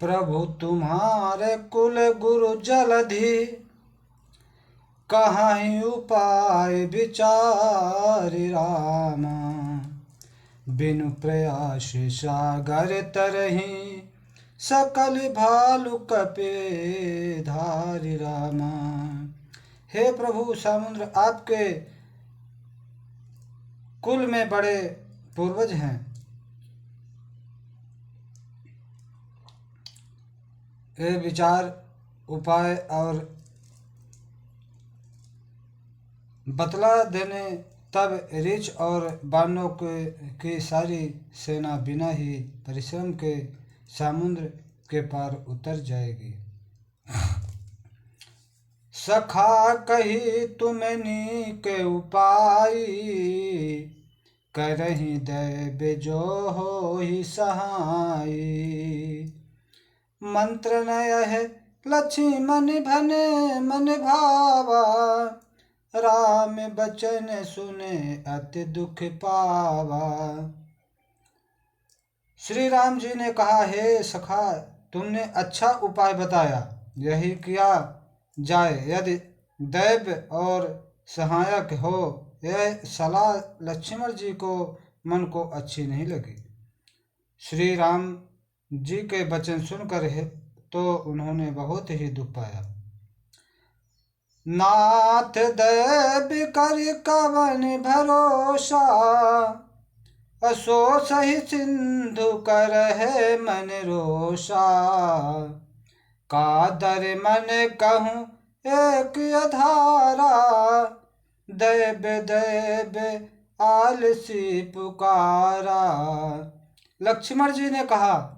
प्रभु तुम्हारे कुल गुरु जलधि, कहीं उपाय विचारि रामा। बिनु प्रयास सागर तरहि, सकल भालु कपे धारि रामा। हे प्रभु, समुद्र आपके कुल में बड़े पूर्वज हैं। ये विचार, उपाय और बतला देने तब ऋच और बानों की सारी सेना बिना ही परिश्रम के समुद्र के पार उतर जाएगी। सखा कही तुमनी के उपाय, करही दैव जो हो ही सहाय। मंत्र नय है लक्ष्मण भने मन भावा, राम बचन सुने अति दुख पावा। श्री राम जी ने कहा, हे सखा, तुमने अच्छा उपाय बताया, यही किया जाए। यदि दैव और सहायक हो, यह सलाह लक्ष्मण जी को मन को अच्छी नहीं लगी। श्री राम जी के वचन सुनकर तो उन्होंने बहुत ही दुख पाया। नाथ दैव कर कवन भरोसा, असो सही सिंधु कर है मन रोषा। कादर मन कहूँ एक अधारा, दैव दैव आलसी पुकारा। लक्ष्मण जी ने कहा,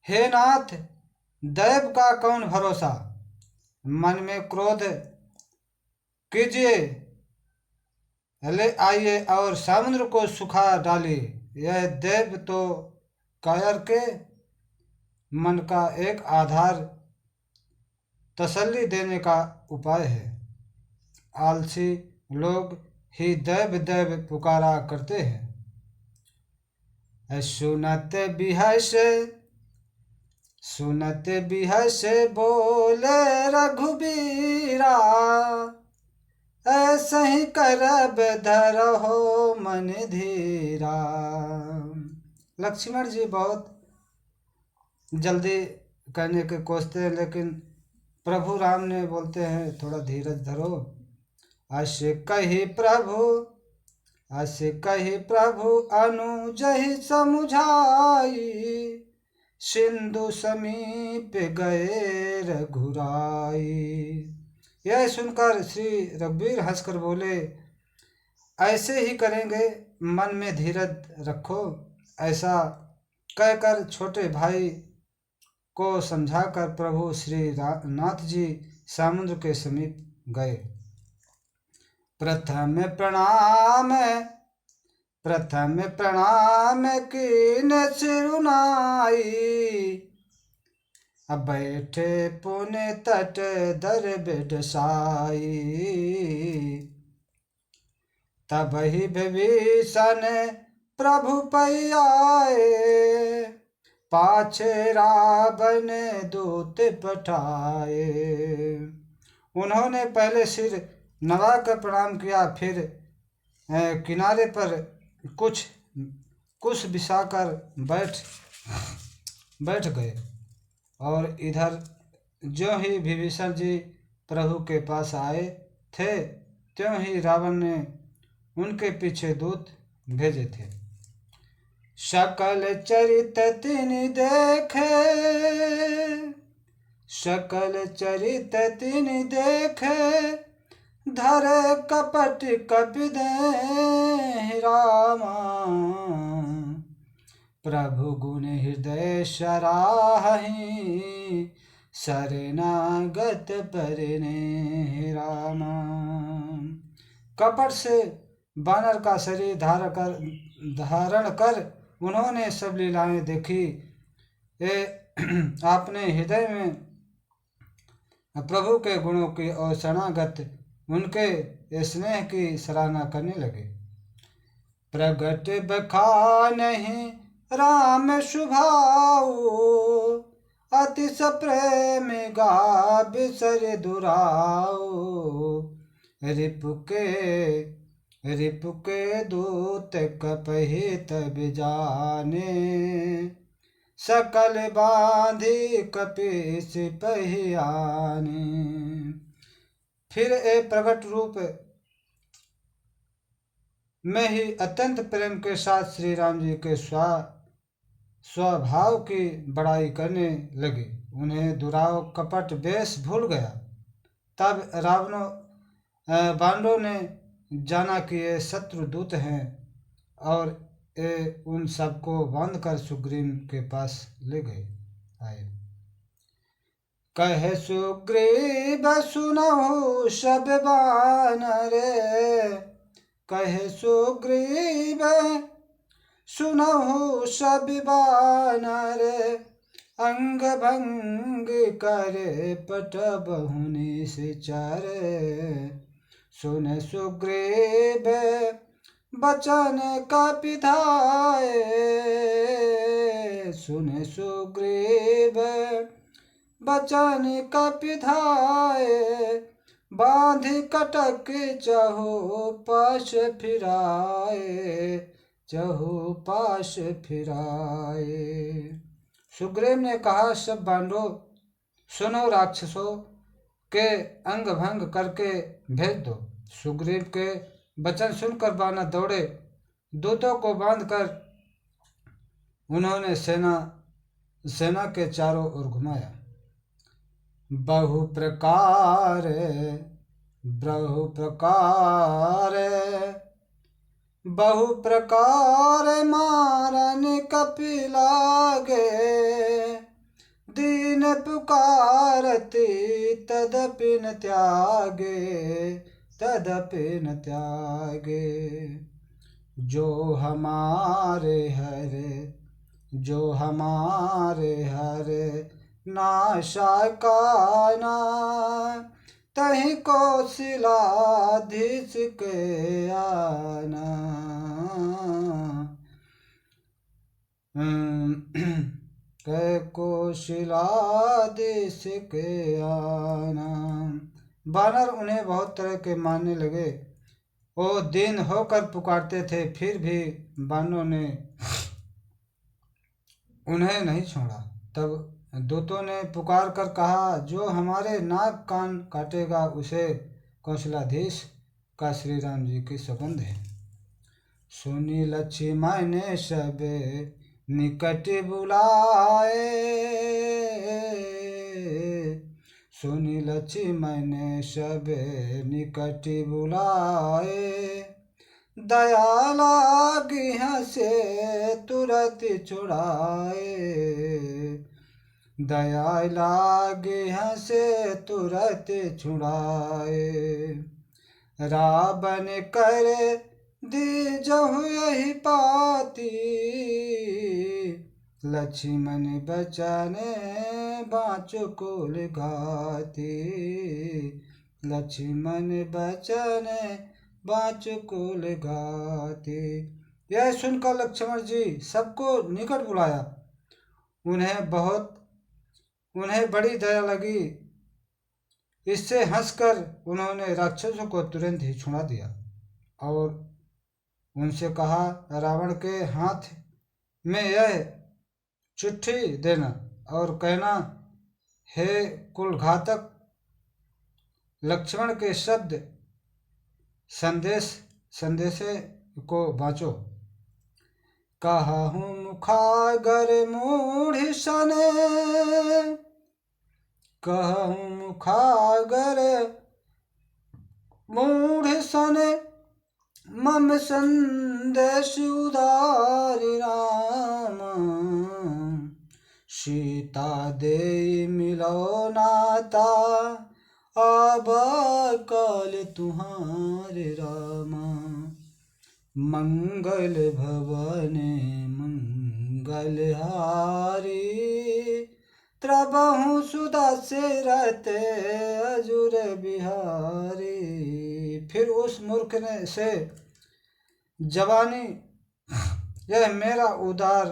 हे नाथ, दैव का कौन भरोसा। मन में क्रोध कीजिए, ले आइए और समुद्र को सुखा डालिए। यह दैव तो कायर के मन का एक आधार तसल्ली देने का उपाय है। आलसी लोग ही दैव दैव पुकारा करते हैं। सुनत बिहस बोले रघुबीरा, ऐसे ही करब धरहो मन धीरा। लक्ष्मण जी बहुत जल्दी कहने के कोसते हैं, लेकिन प्रभु राम ने बोलते हैं, थोड़ा धीरज धरो। अस कही प्रभु अनुजहि समुझाई, सिंधु समीप गए रघुराई। यह सुनकर श्री रघुवीर हंसकर बोले, ऐसे ही करेंगे, मन में धीरज रखो। ऐसा कहकर छोटे भाई को समझाकर प्रभु श्री नाथ जी समुद्र के समीप गए। प्रथम प्रणाम कीन सिरुनाई, अब बैठे पुण्य तट दर बिडसाई। तब ही विभीषण प्रभु पै आए, पाछे रावण दूत पठाए। उन्होंने पहले सिर नवाकर प्रणाम किया, फिर किनारे पर कुछ बिछाकर बैठ गए। और इधर जो ही विभीषण जी प्रभु के पास आए थे, त्यों ही रावण ने उनके पीछे दूत भेजे थे। सकल चरित तिनि देखे, धरे कपट कपिदेहि रामा। प्रभु गुण हृदय सराहि, शरणागत परने रामा। कपट से बानर का शरीर धारण कर उन्होंने सब लीलाएं देखी। आपने हृदय में प्रभु के गुणों की और शरणागत उनके स्नेह की सराहना करने लगे। प्रगट बखानहि राम शुभाऊ अतिश प्रेम गा बिसर दुराऊ रिपुके दूत कपहि तब जाने सकल बांधी कपीस पहियाने। फिर एक प्रकट रूप में ही अत्यंत प्रेम के साथ श्री राम जी के स्वभाव की बड़ाई करने लगे। उन्हें दुराव कपट वेश भूल गया। तब बांडों ने जाना कि ये शत्रुदूत हैं और ये उन सबको बांध कर सुग्रीव के पास ले गए आए। कहे सुग्रीव सुनहु सब बानरे, कहे सुग्रीव सुनहु सब बानरे, अंग भंग करे पट बहुनी से चारे। सुन सुग्रीव बचन कपिधाए, सुन सुग्रीव बचन कपिधाए, बांध कटक चहु पाश फिराए, चहु पाश फिराए। सुग्रीव ने कहा, सब बांधो सुनो, राक्षसों के अंग भंग करके भेज दो। सुग्रीव के वचन सुनकर बानर दौड़े। दूतों को बांधकर उन्होंने सेना के चारों ओर घुमाया। बहु प्रकार मारन कपि लागे, दीन पुकारती तदपि न त्यागे। जो हमारे हरे नाशा काना, तही कौशलाधीश के आना। कौशलाधीश के आना। बानर उन्हें बहुत तरह के मानने लगे। वो दीन होकर पुकारते थे, फिर भी बानों ने उन्हें नहीं छोड़ा। तब दूतों ने पुकार कर कहा, जो हमारे नाक कान काटेगा उसे कौशलाधीश का श्री राम जी की सौगंध है। सुनी लक्ष्मण ने सब निकट बुलाए, सुनी लक्ष्मण ने सब निकट बुलाए, दया लागी हंसे तुरंत छुड़ाए, दया लागी हंसे तुरंत छुड़ाए। रावण करे दीजहु यही पाती, लक्ष्मण बचन बाँचो कुल घाती, लक्ष्मण बचन बाँचो कुल घाती। यह सुनकर लक्ष्मण जी सबको निकट बुलाया। उन्हें बड़ी दया लगी। इससे हंसकर उन्होंने राक्षसों को तुरंत ही छुड़ा दिया और उनसे कहा, रावण के हाथ में यह चिट्ठी देना और कहना, हे कुलघातक, लक्ष्मण के शब्द संदेशे को बाँचो। कहूँ मुखागर मूढ़ सने, कहूँ मुखागर मूढ़ सने, मम संदेश उदारी राम, सीता दे मिलो नाता, आबा काल तुम्हारे रामा। मंगल भवन मंगलहारी, त्रबहु सुदशरथ अजुर बिहारी। फिर उस मूर्ख ने से जवानी, यह मेरा उदार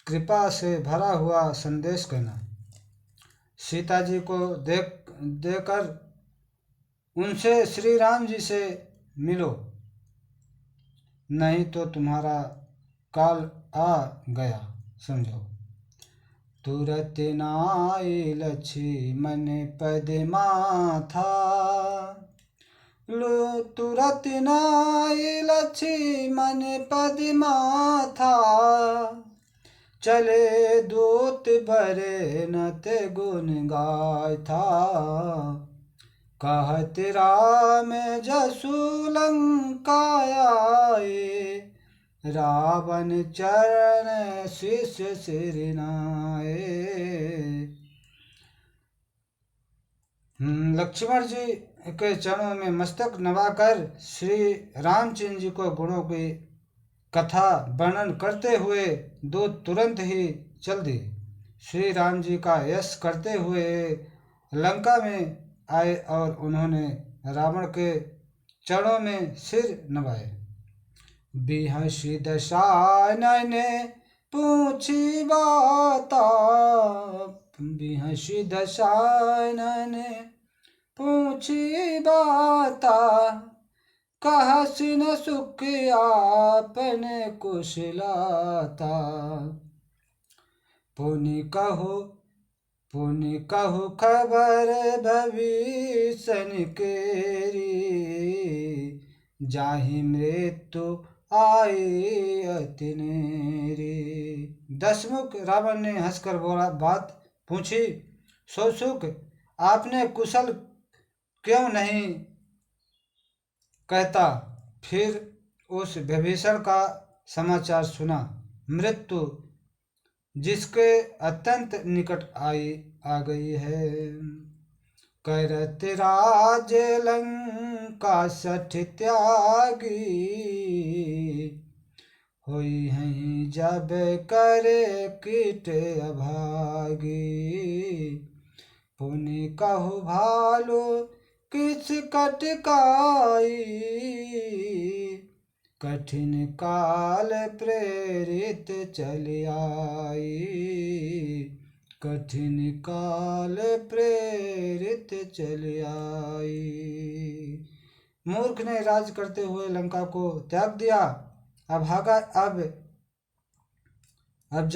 कृपा से भरा हुआ संदेश कहना। सीता जी को देकर उनसे श्री राम जी से मिलो, नहीं तो तुम्हारा काल आ गया समझो। तुरत नाई लक्ष्मण पद माथा, लो तुरत नाई लक्ष्मण पद माथा, चले दूत भरे नत गुण गाय था। कहत राम जसु लंका आए, रावण चरण शीश सिर नाए। लक्ष्मण जी के चरणों में मस्तक नवाकर श्री रामचंद्र जी को गुणों की कथा वर्णन करते हुए दूत तुरंत ही चल दिए। श्री राम जी का यश करते हुए लंका में आए और उन्होंने रावण के चरणों में सिर नवाए। बिहसी दशानन पूछी बाता, बिहसी दशानन पूछी बाता, कहसी न सुख आपन कुशलाता। पुनि कहो खबर भविष्य केरी, जाहि मृत्यु आई अति नेरी। दशमुख रावण ने हंसकर बोला, बात पूछी, सो सुख आपने कुशल क्यों नहीं कहता। फिर उस विभीषण का समाचार सुना। मृत्यु जिसके अत्यंत निकट आ गई है। करत राज लंका सठ त्यागी, होई हैं जब करे कीट अभागी। पुनि कहु भालो किस कटकाई, कठिन काल प्रेरित चली आई, कठिन काल प्रेरित चली आई। मूर्ख ने राज करते हुए लंका को त्याग दिया। अब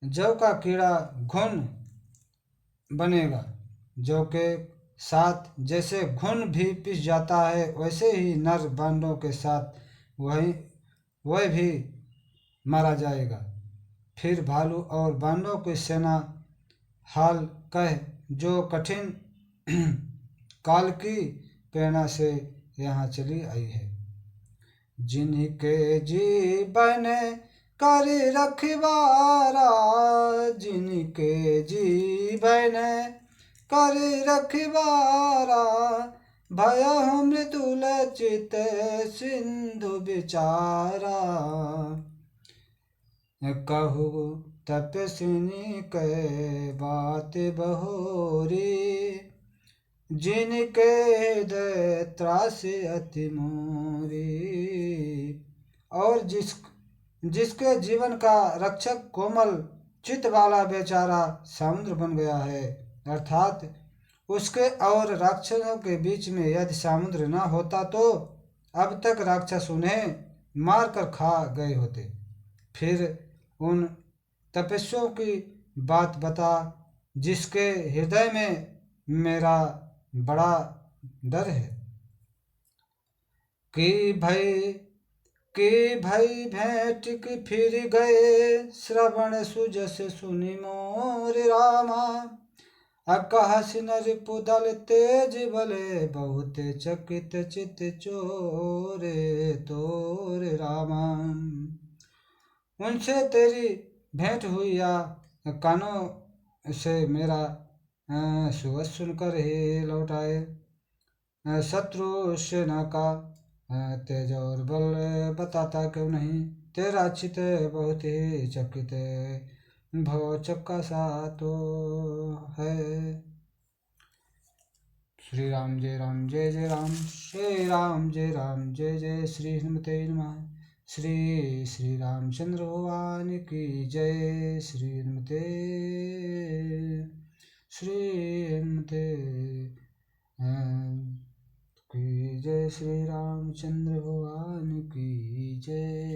जौ का कीड़ा घुन बनेगा। जौ के साथ जैसे घुन भी पिस जाता है, वैसे ही नर बांडों के साथ वह भी मारा जाएगा। फिर भालू और बांडों की सेना हाल कह जो कठिन काल की प्रेरणा से यहाँ चली आई है। जिनके जीवन कर रखवारा, जिनके जीवन कर रखवारा, भय मृदुल चित सिंधु बिचारा। कहु तपस्विनी के बात बहोरी, जिनके हृदय त्रास अति मोरी। और जिसके जीवन का रक्षक कोमल चित्त वाला बेचारा समुद्र बन गया है, अर्थात उसके और राक्षसों के बीच में यदि समुद्र न होता तो अब तक राक्षस उन्हें मारकर खा गए होते। फिर उन तपस्वियों की बात बता जिसके हृदय में मेरा बड़ा डर है। कि भई भेंट की फिर गए, श्रवण सुजस सुनि मोर रामा। अकहस नर पुदल तेज बले, बहुत चकित चित चोरे तोर रामा। उनसे तेरी भेंट हुई या कानों से मेरा सुवस सुनकर ही लौट आए। शत्रु सेना का तेज और बल बताता क्यों नहीं, तेरा चित बहुत ही चकित भव चक्का सा तो है। श्री राम जय जय राम, श्री राम जय जय श्री हनुमते नमः। श्री श्री रामचंद्र भगवान की जय। श्रीमते की जय। श्री रामचंद्र भगवान की जय।